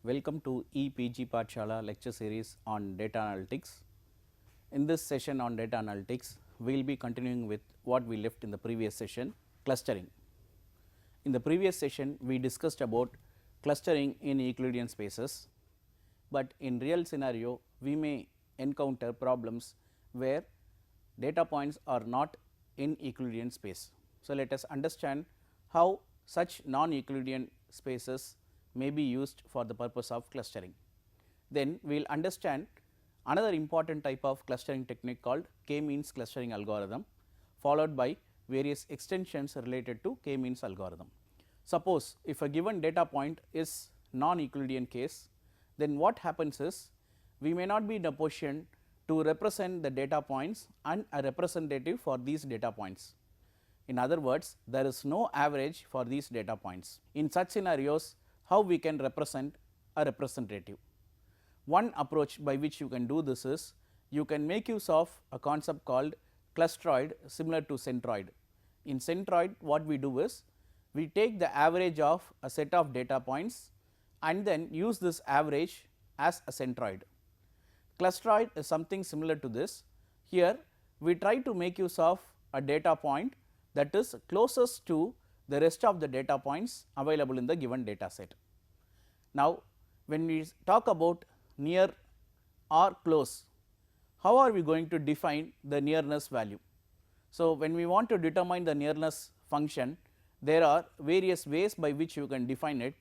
Welcome to EPG Pathshala lecture series on data analytics. In this session on data analytics, we will be continuing with what we left in the previous session, clustering. In the previous session, we discussed about clustering in Euclidean spaces, but in real scenario, we may encounter problems where data points are not in Euclidean space. So, let us understand how such non-Euclidean spaces may be used for the purpose of clustering. Then we will understand another important type of clustering technique called k-means clustering algorithm, followed by various extensions related to k-means algorithm. Suppose if a given data point is non-Euclidean case, then what happens is we may not be in a position to represent the data points and a representative for these data points. In other words, there is no average for these data points. In such scenarios, how we can represent a representative? One approach by which you can do this is you can make use of a concept called clusteroid similar to centroid. In centroid, what we do is we take the average of a set of data points and then use this average as a centroid. Clusteroid is something similar to this. Here we try to make use of a data point that is closest to the rest of the data points available in the given data set. Now, when we talk about near or close, how are we going to define the nearness value? So, when we want to determine the nearness function, there are various ways by which you can define it,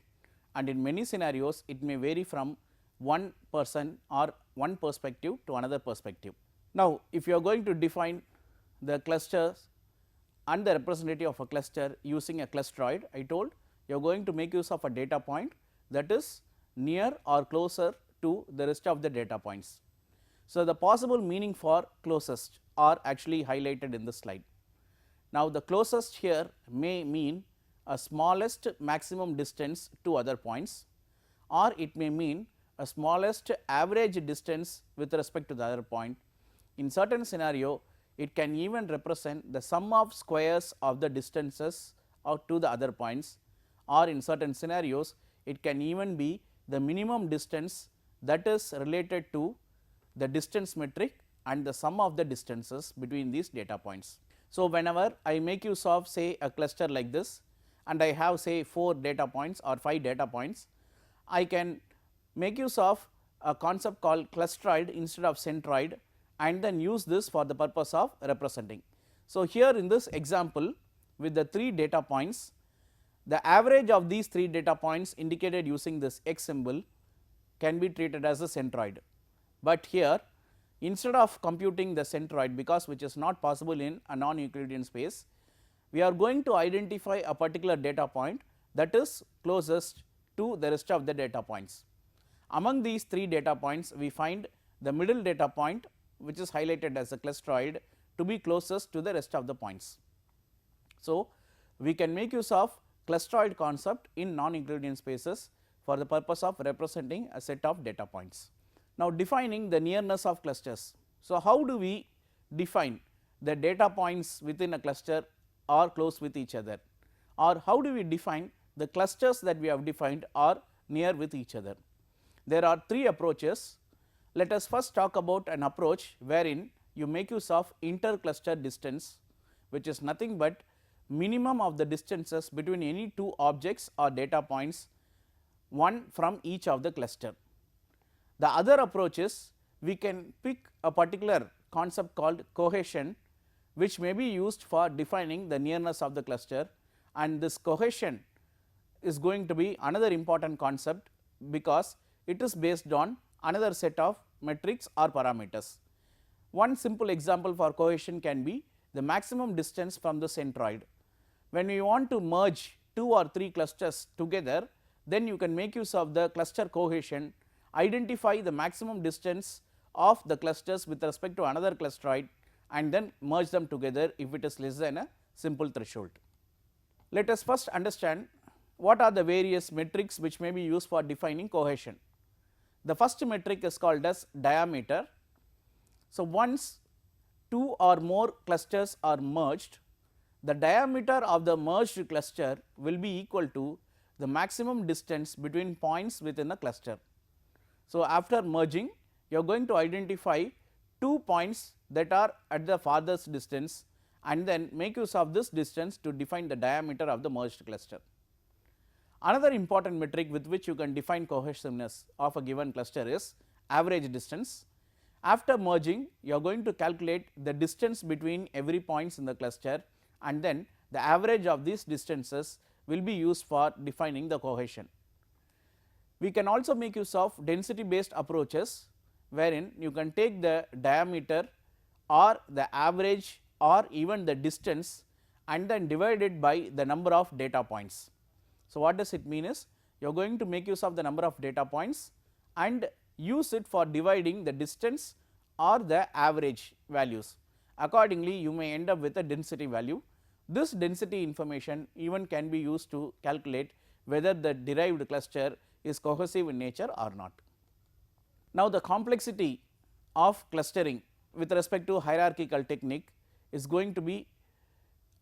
and in many scenarios it may vary from one person or one perspective to another perspective. Now, if you are going to define the clusters and the representative of a cluster using a clusteroid, I told you are going to make use of a data point that is near or closer to the rest of the data points. So, the possible meaning for closest are actually highlighted in the slide. Now, the closest here may mean a smallest maximum distance to other points, or it may mean a smallest average distance with respect to the other point. In certain scenario, it can even represent the sum of squares of the distances out to the other points, or in certain scenarios it can even be the minimum distance that is related to the distance metric and the sum of the distances between these data points. So, whenever I make use of say a cluster like this and I have say 4 data points or 5 data points, I can make use of a concept called clusteroid instead of centroid and then use this for the purpose of representing. So, here in this example with the 3 data points, the average of these 3 data points indicated using this x symbol can be treated as a centroid, but here instead of computing the centroid, because which is not possible in a non-Euclidean space, we are going to identify a particular data point that is closest to the rest of the data points. Among these 3 data points, we find the middle data point which is highlighted as a clusteroid to be closest to the rest of the points. So, we can make use of clusteroid concept in non-Euclidean spaces for the purpose of representing a set of data points. Now, defining the nearness of clusters. So, how do we define the data points within a cluster are close with each other, or how do we define the clusters that we have defined are near with each other? There are 3 approaches. Let us first talk about an approach wherein you make use of intercluster distance, which is nothing but minimum of the distances between any 2 objects or data points, one from each of the cluster. The other approach is we can pick a particular concept called cohesion, which may be used for defining the nearness of the cluster, and this cohesion is going to be another important concept because it is based on another set of metrics or parameters. One simple example for cohesion can be the maximum distance from the centroid. When we want to merge 2 or 3 clusters together, then you can make use of the cluster cohesion, identify the maximum distance of the clusters with respect to another clusteroid and then merge them together if it is less than a simple threshold. Let us first understand what are the various metrics which may be used for defining cohesion. The first metric is called as diameter. So, once 2 or more clusters are merged, the diameter of the merged cluster will be equal to the maximum distance between points within the cluster. So, after merging you are going to identify 2 points that are at the farthest distance and then make use of this distance to define the diameter of the merged cluster. Another important metric with which you can define cohesiveness of a given cluster is average distance. After merging you are going to calculate the distance between every points in the cluster and then the average of these distances will be used for defining the cohesion. We can also make use of density based approaches wherein you can take the diameter or the average or even the distance and then divide it by the number of data points. So, what does it mean is you are going to make use of the number of data points and use it for dividing the distance or the average values. Accordingly, you may end up with a density value. This density information even can be used to calculate whether the derived cluster is cohesive in nature or not. Now, the complexity of clustering with respect to hierarchical technique is going to be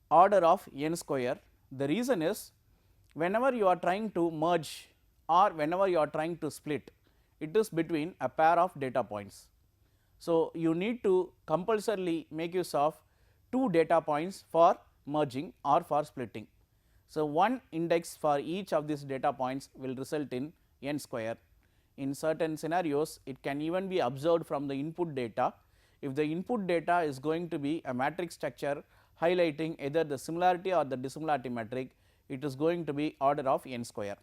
order of n square. The reason is whenever you are trying to merge or whenever you are trying to split, it is between a pair of data points. So, you need to compulsorily make use of 2 data points for merging or for splitting. So, one index for each of these data points will result in n square. In certain scenarios it can even be observed from the input data. If the input data is going to be a matrix structure highlighting either the similarity or the dissimilarity metric, it is going to be order of n square.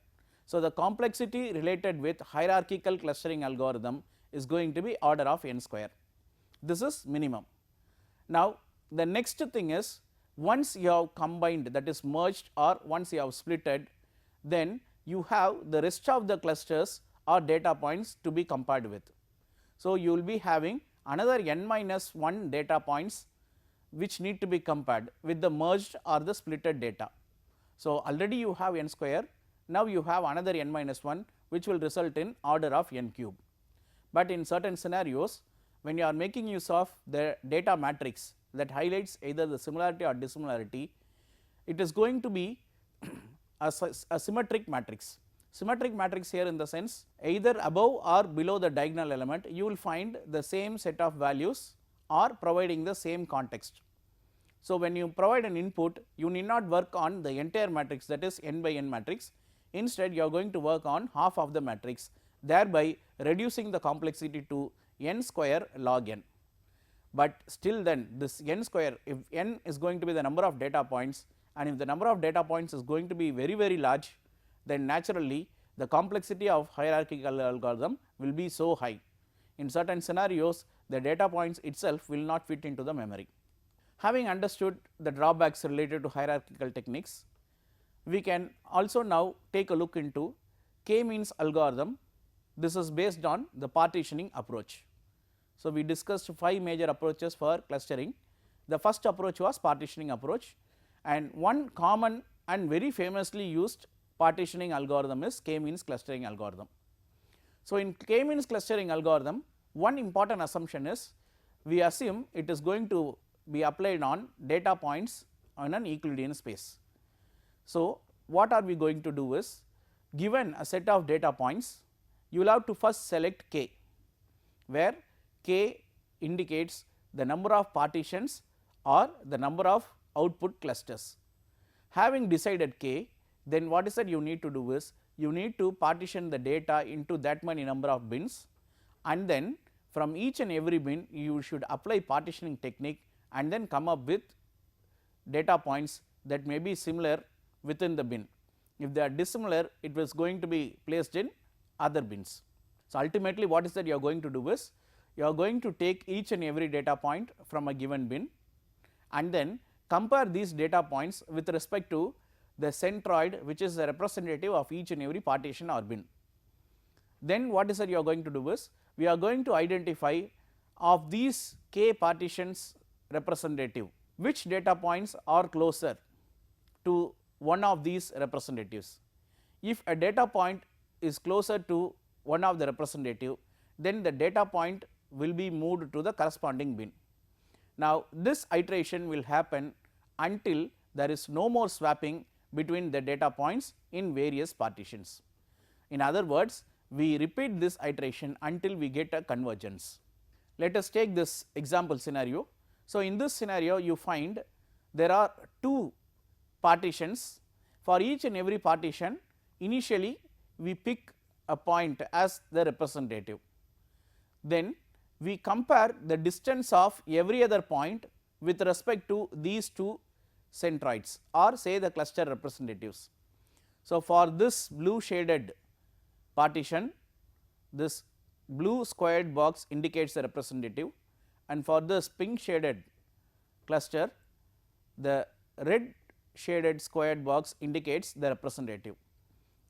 So, the complexity related with hierarchical clustering algorithm is going to be order of n square. This is minimum. Now, the next thing is once you have combined, that is merged, or once you have splitted, then you have the rest of the clusters or data points to be compared with. So, you will be having another n minus 1 data points which need to be compared with the merged or the splitted data. So, already you have n square, now you have another n minus 1 which will result in order of n cube. But in certain scenarios when you are making use of the data matrix that highlights either the similarity or dissimilarity, it is going to be a symmetric matrix. Symmetric matrix here in the sense either above or below the diagonal element you will find the same set of values or providing the same context. So, when you provide an input you need not work on the entire matrix, that is n by n matrix, instead you are going to work on half of the matrix, thereby reducing the complexity to n square log n. But still then this n square, if n is going to be the number of data points and if the number of data points is going to be very large, then naturally the complexity of hierarchical algorithm will be so high. In certain scenarios the data points itself will not fit into the memory. Having understood the drawbacks related to hierarchical techniques, we can also now take a look into k-means algorithm. This is based on the partitioning approach. So, we discussed 5 major approaches for clustering. The first approach was partitioning approach, and one common and very famously used partitioning algorithm is k-means clustering algorithm. So, in k-means clustering algorithm, one important assumption is we assume it is going to be applied on data points on an Euclidean space. So, what are we going to do is, given a set of data points, you will have to first select k, where k indicates the number of partitions or the number of output clusters. Having decided k, then what is that you need to do is you need to partition the data into that many number of bins, and then from each and every bin you should apply partitioning technique and then come up with data points that may be similar within the bin. If they are dissimilar, it was going to be placed in other bins. So, ultimately what is that you are going to do is you are going to take each and every data point from a given bin and then compare these data points with respect to the centroid, which is the representative of each and every partition or bin. Then what is that you are going to do is we are going to identify of these k partitions representative which data points are closer to one of these representatives. If a data point is closer to one of the representative, then the data point will be moved to the corresponding bin. Now, this iteration will happen until there is no more swapping between the data points in various partitions. In other words, we repeat this iteration until we get a convergence. Let us take this example scenario. So, in this scenario you find there are two partitions. For each and every partition, initially we pick a point as the representative. Then we compare the distance of every other point with respect to these two centroids or say the cluster representatives. So, for this blue shaded partition, this blue squared box indicates the representative, and for this pink shaded cluster, the red shaded squared box indicates the representative.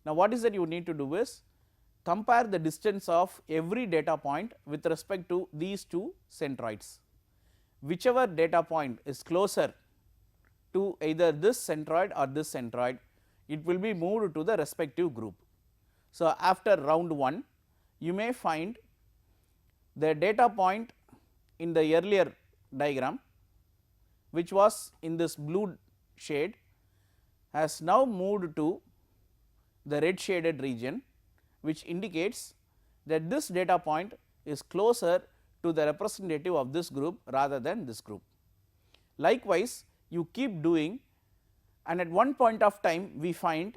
Now, what is that you need to do is compare the distance of every data point with respect to these two centroids. Whichever data point is closer to either this centroid or this centroid, it will be moved to the respective group. So, after round 1, you may find the data point in the earlier diagram, which was in this blue shade, has now moved to the red shaded region, which indicates that this data point is closer to the representative of this group rather than this group. Likewise, you keep doing, and at one point of time we find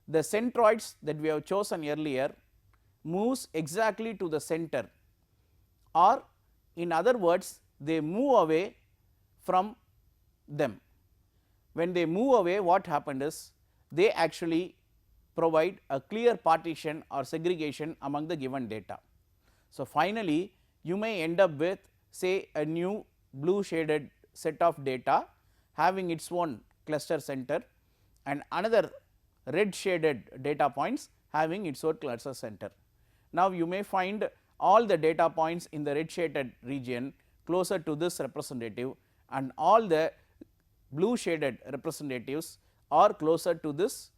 the centroids that we have chosen earlier moves exactly to the center, or in other words they move away from them. When they move away, what happened is they actually provide a clear partition or segregation among the given data. So, finally, you may end up with say a new blue shaded set of data having its own cluster center and another red shaded data points having its own cluster center. Now, you may find all the data points in the red shaded region closer to this representative and all the blue shaded representatives are closer to this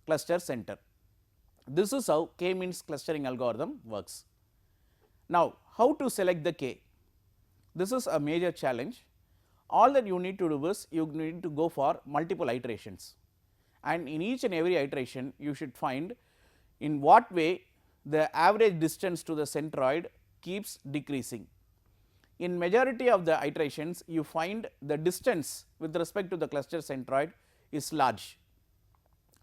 cluster center. This is how k-means clustering algorithm works. Now, how to select the k? This is a major challenge. All that you need to do is you need to go for multiple iterations, and in each and every iteration you should find in what way the average distance to the centroid keeps decreasing. In majority of the iterations you find the distance with respect to the cluster centroid is large,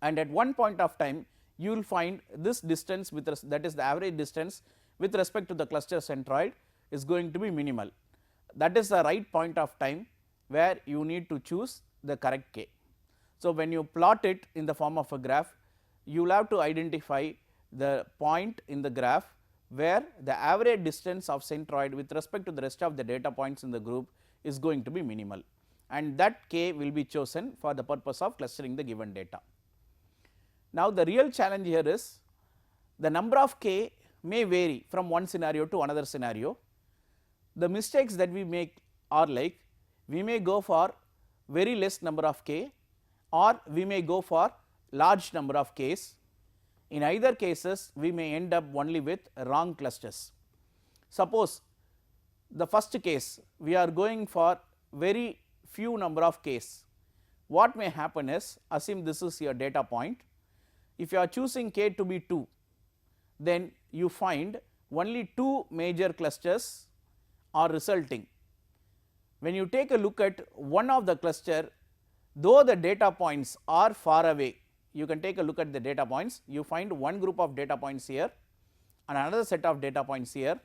and at one point of time you will find this distance with that is the average distance with respect to the cluster centroid is going to be minimal. That is the right point of time where you need to choose the correct k. So, when you plot it in the form of a graph, you will have to identify the point in the graph where the average distance of centroid with respect to the rest of the data points in the group is going to be minimal, and that k will be chosen for the purpose of clustering the given data. Now, the real challenge here is the number of k may vary from one scenario to another scenario. The mistakes that we make are like we may go for very less number of k or we may go for large number of k's. In either cases we may end up only with wrong clusters. Suppose the first case we are going for very few number of k's. What may happen is, assume this is your data point, if you are choosing k to be 2, then you find only 2 major clusters are resulting. When you take a look at one of the cluster, though the data points are far away, you can take a look at the data points, you find one group of data points here and another set of data points here.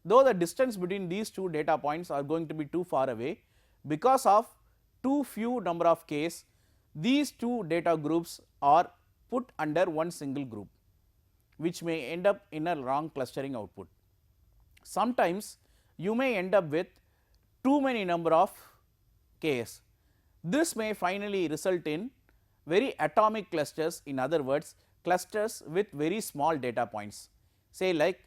Though the distance between these two data points are going to be too far away, because of too few number of k's, these two data groups are put under one single group, which may end up in a wrong clustering output. Sometimes you may end up with too many number of k's. This may finally result in very atomic clusters, in other words clusters with very small data points. Say like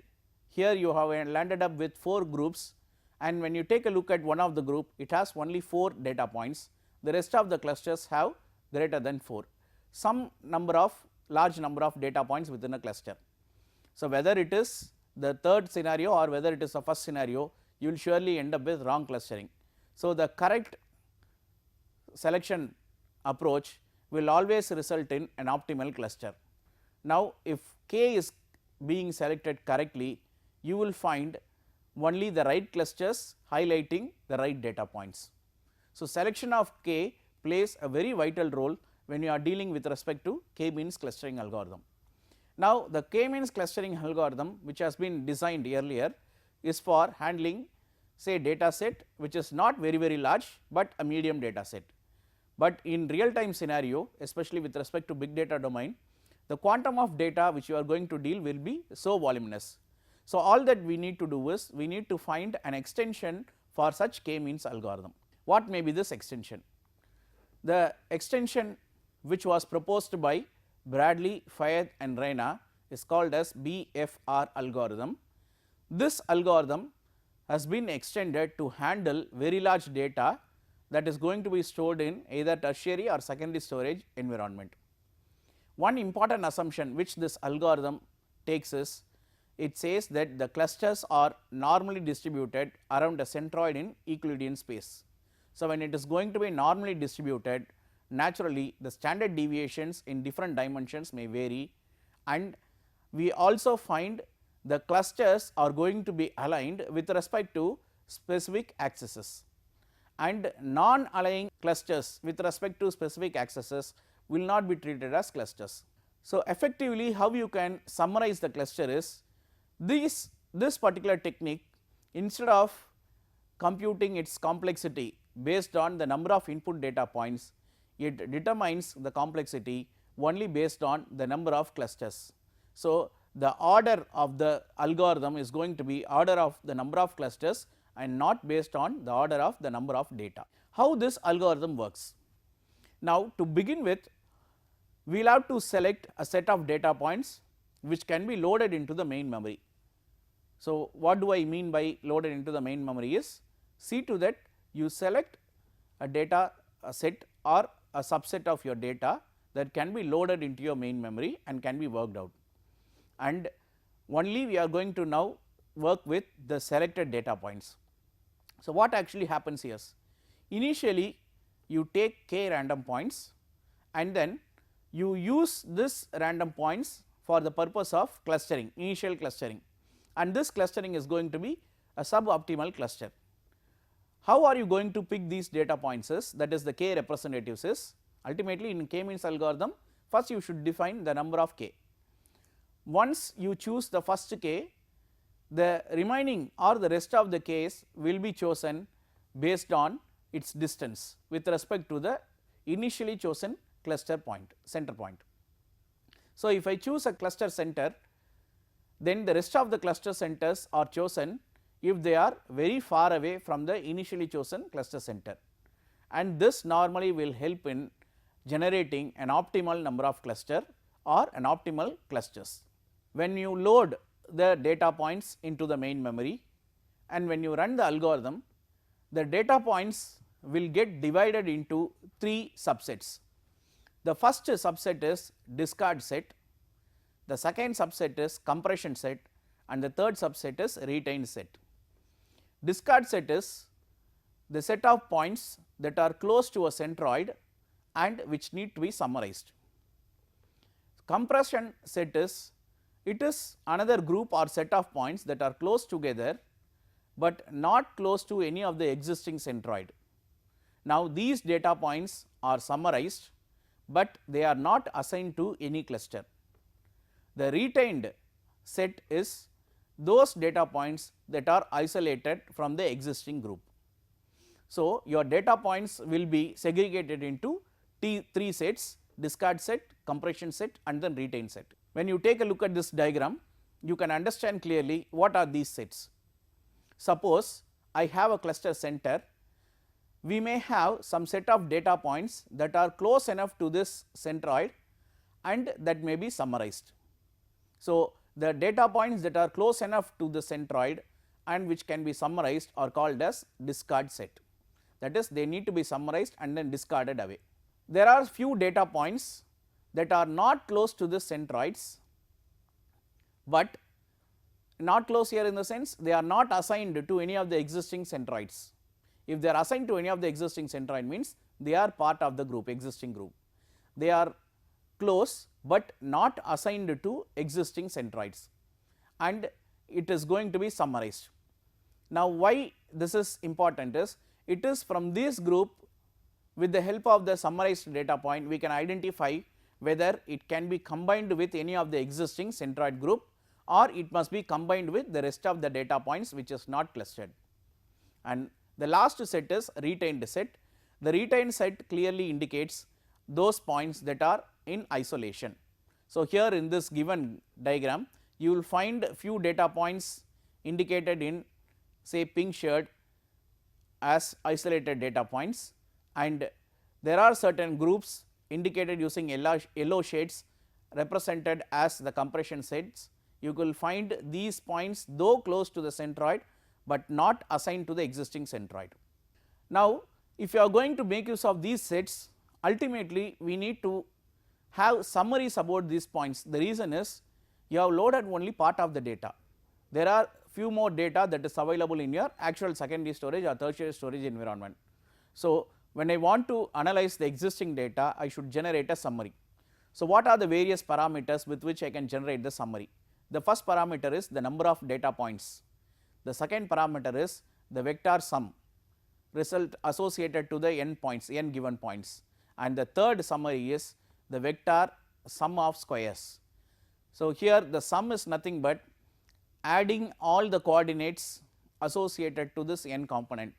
here you have landed up with 4 groups, and when you take a look at one of the group, it has only 4 data points, the rest of the clusters have greater than 4, some number of large number of data points within a cluster. So, whether it is the third scenario or whether it is the first scenario, you will surely end up with wrong clustering. So, the correct selection approach will always result in an optimal cluster. Now, if k is being selected correctly, you will find only the right clusters highlighting the right data points. So, selection of k plays a very vital role when you are dealing with respect to k-means clustering algorithm. Now, the k-means clustering algorithm which has been designed earlier is for handling say data set which is not very large, but a medium data set. But in real time scenario, especially with respect to big data domain, the quantum of data which you are going to deal will be so voluminous. So, all that we need to do is we need to find an extension for such k-means algorithm. What may be this extension? The extension which was proposed by Bradley, Fayed and Reyna is called as BFR algorithm. This algorithm has been extended to handle very large data that is going to be stored in either tertiary or secondary storage environment. One important assumption which this algorithm takes is it says that the clusters are normally distributed around a centroid in Euclidean space. So, when it is going to be normally distributed, naturally the standard deviations in different dimensions may vary, and we also find the clusters are going to be aligned with respect to specific axes, and non-aligning clusters with respect to specific axes will not be treated as clusters. So, effectively how you can summarize the cluster is this particular technique, instead of computing its complexity based on the number of input data points, it determines the complexity only based on the number of clusters. So, the order of the algorithm is going to be order of the number of clusters and not based on the order of the number of data. How this algorithm works? Now, to begin with, we will have to select a set of data points which can be loaded into the main memory. So, what do I mean by loaded into the main memory is, see to that you select a data set or a subset of your data that can be loaded into your main memory and can be worked out, and only we are going to now work with the selected data points. So, what actually happens here? Initially you take k random points and then you use this random points for the purpose of clustering, initial clustering, and this clustering is going to be a suboptimal cluster. How are you going to pick these data points is, that is the k representatives is, ultimately in k-means algorithm first you should define the number of k. Once you choose the first k, the remaining or the rest of the k's will be chosen based on its distance with respect to the initially chosen cluster point, center point. So, if I choose a cluster center, then the rest of the cluster centers are chosen if they are very far away from the initially chosen cluster center, and this normally will help in generating an optimal number of cluster or an optimal clusters. When you load the data points into the main memory and when you run the algorithm, the data points will get divided into three subsets. The first subset is discard set, the second subset is compression set, and the third subset is retained set. Discard set is the set of points that are close to a centroid and which need to be summarized. Compression set is, it is another group or set of points that are close together, but not close to any of the existing centroid. Now, these data points are summarized, but they are not assigned to any cluster. The retained set is those data points that are isolated from the existing group. So, your data points will be segregated into three sets: discard set, compression set and then retained set. When you take a look at this diagram, you can understand clearly what are these sets. Suppose I have a cluster center, we may have some set of data points that are close enough to this centroid and that may be summarized. So, the data points that are close enough to the centroid and which can be summarized are called as discard set, that is they need to be summarized and then discarded away. There are few data points that are not close to the centroids, but not close here in the sense they are not assigned to any of the existing centroids. If they are assigned to any of the existing centroid means they are part of the group, existing group. they are close, but not assigned to existing centroids, and it is going to be summarized. Now, why this is important is, it is from this group, with the help of the summarized data point, we can identify whether it can be combined with any of the existing centroid group, or it must be combined with the rest of the data points which is not clustered. And the last set is retained set. The retained set clearly indicates those points that are in isolation. So, here in this given diagram, you will find few data points indicated in say pink shade as isolated data points, and there are certain groups indicated using yellow shades represented as the compression sets. You will find these points though close to the centroid, but not assigned to the existing centroid. Now, if you are going to make use of these sets, ultimately we need to have summaries about these points. The reason is, you have loaded only part of the data. There are few more data that is available in your actual secondary storage or tertiary storage environment. So, when I want to analyze the existing data, I should generate a summary. So, what are the various parameters with which I can generate the summary? The first parameter is the number of data points. The second parameter is the vector sum result associated to the n points, n given points, and the third summary is the vector sum of squares. So, here the sum is nothing but adding all the coordinates associated to this n component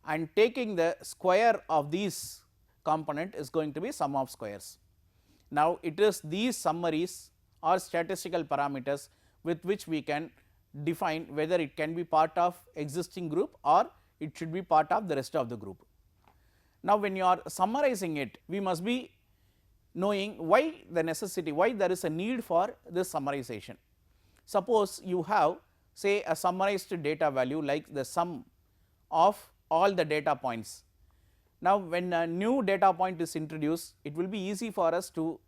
and taking the square of these component is going to be sum of squares. Now, it is these summaries or statistical parameters with which we can define whether it can be part of existing group or it should be part of the rest of the group. Now, when you are summarizing it, we must be knowing why the necessity, why there is a need for this summarization. Suppose you have say a summarized data value like the sum of all the data points. Now, when a new data point is introduced, it will be easy for us to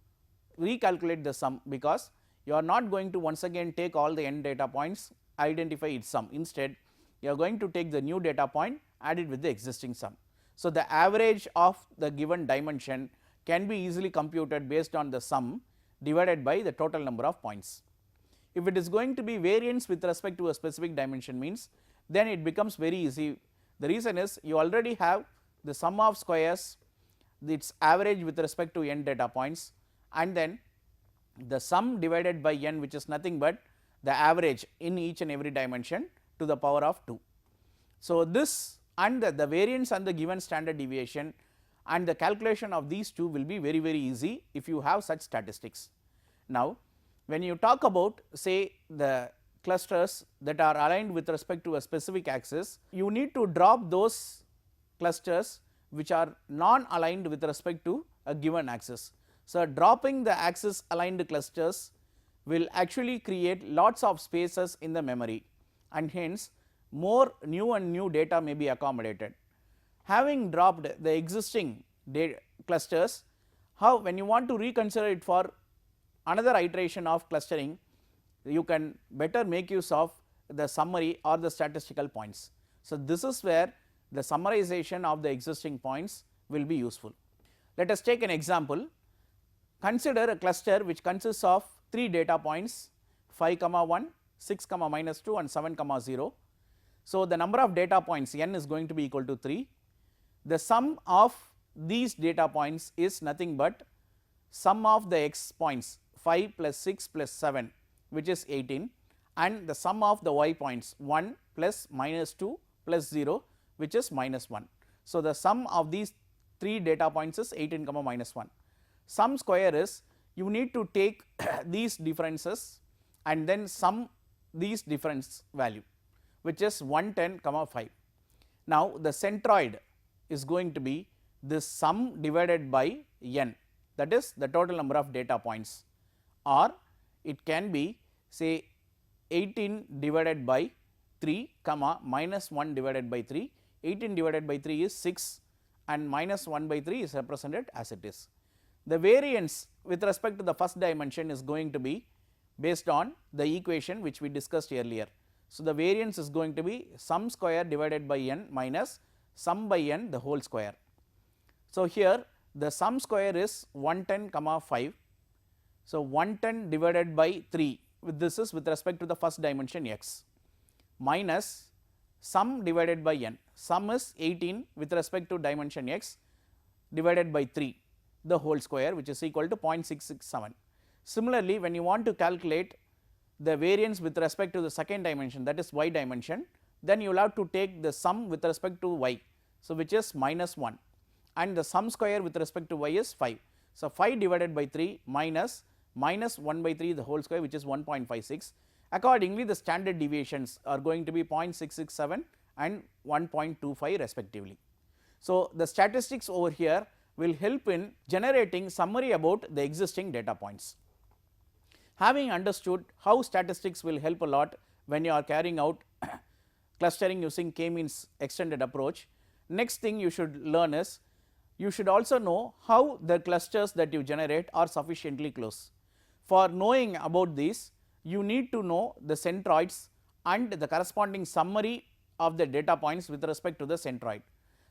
recalculate the sum, because you are not going to once again take all the n data points, identify its sum. Instead, you are going to take the new data point, add it with the existing sum. So, the average of the given dimension can be easily computed based on the sum divided by the total number of points. If it is going to be variance with respect to a specific dimension means, then it becomes very easy. The reason is, you already have the sum of squares, its average with respect to n data points, and then the sum divided by n, which is nothing but the average in each and every dimension to the power of 2. So, this and the variance and the given standard deviation and the calculation of these two will be very easy if you have such statistics. Now, when you talk about say the clusters that are aligned with respect to a specific axis, you need to drop those clusters which are non aligned with respect to a given axis. So, dropping the axis aligned clusters will actually create lots of spaces in the memory, and hence more new data may be accommodated. Having dropped the existing clusters, how when you want to reconsider it for another iteration of clustering, you can better make use of the summary or the statistical points. So, this is where the summarization of the existing points will be useful. Let us take an example. Consider a cluster which consists of 3 data points 5, 1, 6, -2 and 7, 0. So, the number of data points n is going to be equal to 3. The sum of these data points is nothing but sum of the x points 5 plus 6 plus 7, which is 18, and the sum of the y points 1 plus -2 plus 0, which is -1. So, the sum of these 3 data points is 18, -1. Sum square is, you need to take these differences and then sum these difference value, which is 110, 5. Now, the centroid is going to be this sum divided by n, that is the total number of data points, or it can be say 18 divided by 3, -1 divided by 3. 18 divided by 3 is 6 and -1 by 3 is represented as it is. The variance with respect to the first dimension is going to be based on the equation which we discussed earlier. So, the variance is going to be sum square divided by n minus sum by n the whole square. So, here the sum square is 110 comma 5. So, 110 divided by 3, with this is with respect to the first dimension x, minus sum divided by n, sum is 18 with respect to dimension x divided by 3 the whole square, which is equal to 0.667. Similarly, when you want to calculate the variance with respect to the second dimension, that is y dimension, then you will have to take the sum with respect to y, so which is minus 1, and the sum square with respect to y is 5. So, 5 divided by 3 minus 1 by 3 the whole square, which is 1.56. Accordingly, the standard deviations are going to be 0.667 and 1.25 respectively. So, the statistics over here will help in generating summary about the existing data points. Having understood how statistics will help a lot when you are carrying out clustering using k-means extended approach, next thing you should learn is you should also know how the clusters that you generate are sufficiently close. For knowing about these, you need to know the centroids and the corresponding summary of the data points with respect to the centroid.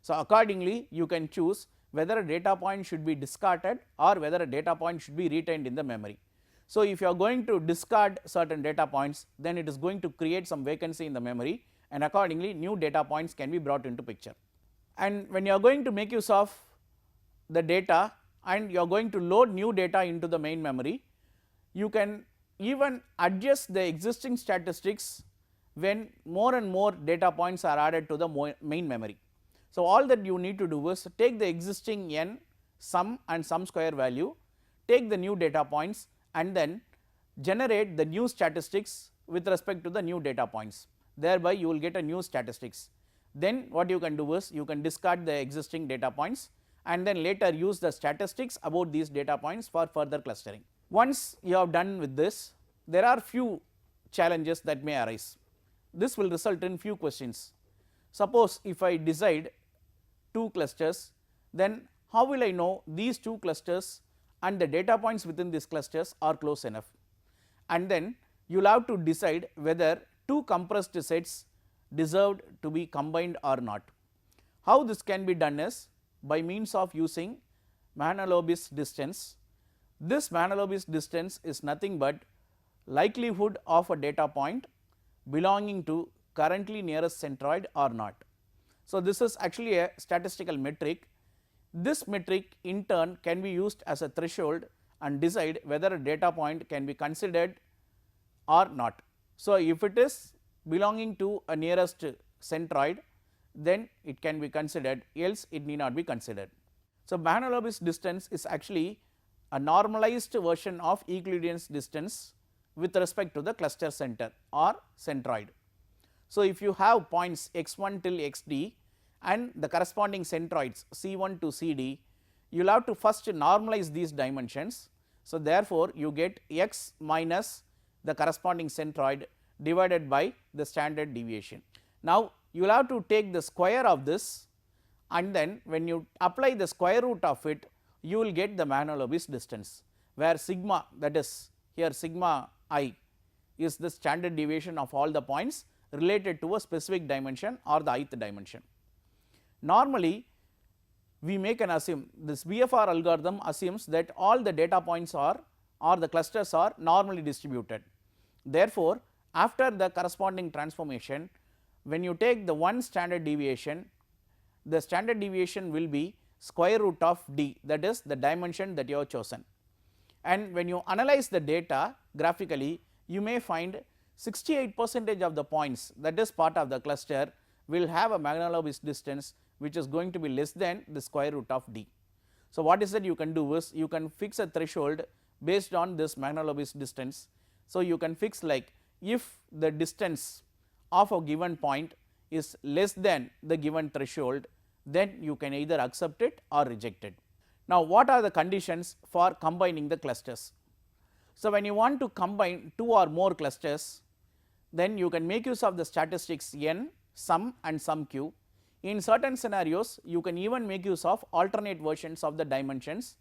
So, accordingly you can choose whether a data point should be discarded or whether a data point should be retained in the memory. So, if you are going to discard certain data points, then it is going to create some vacancy in the memory, and accordingly new data points can be brought into picture. And when you are going to make use of the data and you are going to load new data into the main memory, you can even adjust the existing statistics when more and more data points are added to the main memory. So, all that you need to do is take the existing n, sum and sum square value, take the new data points and then generate the new statistics with respect to the new data points. Thereby you will get a new statistics. Then what you can do is you can discard the existing data points and then later use the statistics about these data points for further clustering. Once you have done with this, there are few challenges that may arise. This will result in few questions. Suppose if I decide 2 clusters, then how will I know these 2 clusters and the data points within these clusters are close enough? And then you will have to decide whether 2 compressed sets deserved to be combined or not. How this can be done is by means of using Mahalanobis distance. This Mahalanobis distance is nothing but likelihood of a data point belonging to currently nearest centroid or not. So, this is actually a statistical metric. This metric in turn can be used as a threshold and decide whether a data point can be considered or not. So, if it is belonging to a nearest centroid, then it can be considered, else it need not be considered. So, Mahalanobis distance is actually a normalized version of Euclidean distance with respect to the cluster center or centroid. So, if you have points x1 till xd and the corresponding centroids c1 to cd, you will have to first normalize these dimensions. So, therefore, you get x minus the corresponding centroid divided by the standard deviation. Now, you will have to take the square of this and then when you apply the square root of it, you will get the Mahalanobis distance, where sigma, that is here sigma I, is the standard deviation of all the points related to a specific dimension or the ith dimension. Normally, we make an assume, this BFR algorithm assumes that all the data points are or the clusters are normally distributed. Therefore, after the corresponding transformation, when you take the one standard deviation, the standard deviation will be square root of d, that is the dimension that you have chosen. And when you analyze the data graphically, you may find 68% of the points, that is part of the cluster, will have a Mahalanobis distance which is going to be less than the square root of d. So, what is that you can do is you can fix a threshold based on this Mahalanobis distance. So, you can fix like if the distance of a given point is less than the given threshold, then you can either accept it or reject it. Now, what are the conditions for combining the clusters? So, when you want to combine 2 or more clusters, then you can make use of the statistics n, sum and sum q. In certain scenarios, you can even make use of alternate versions of the dimensions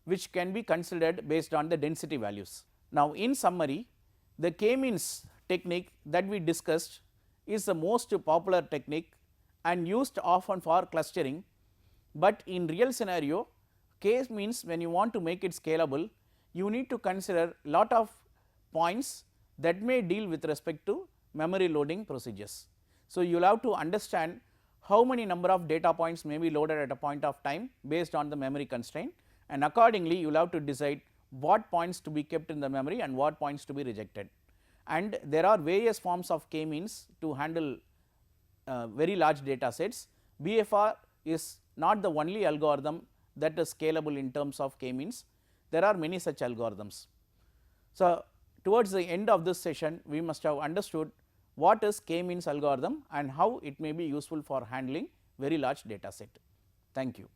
which can be considered based on the density values. Now, in summary, the k-means technique that we discussed is the most popular technique and used often for clustering, but in real scenario K-means when you want to make it scalable, you need to consider lot of points that may deal with respect to memory loading procedures. So, you will have to understand how many number of data points may be loaded at a point of time based on the memory constraint, and accordingly you will have to decide what points to be kept in the memory and what points to be rejected. And there are various forms of K means to handle very large data sets. BFR is not the only algorithm that is scalable in terms of K means, there are many such algorithms. So, towards the end of this session we must have understood what is K means algorithm and how it may be useful for handling very large data set. Thank you.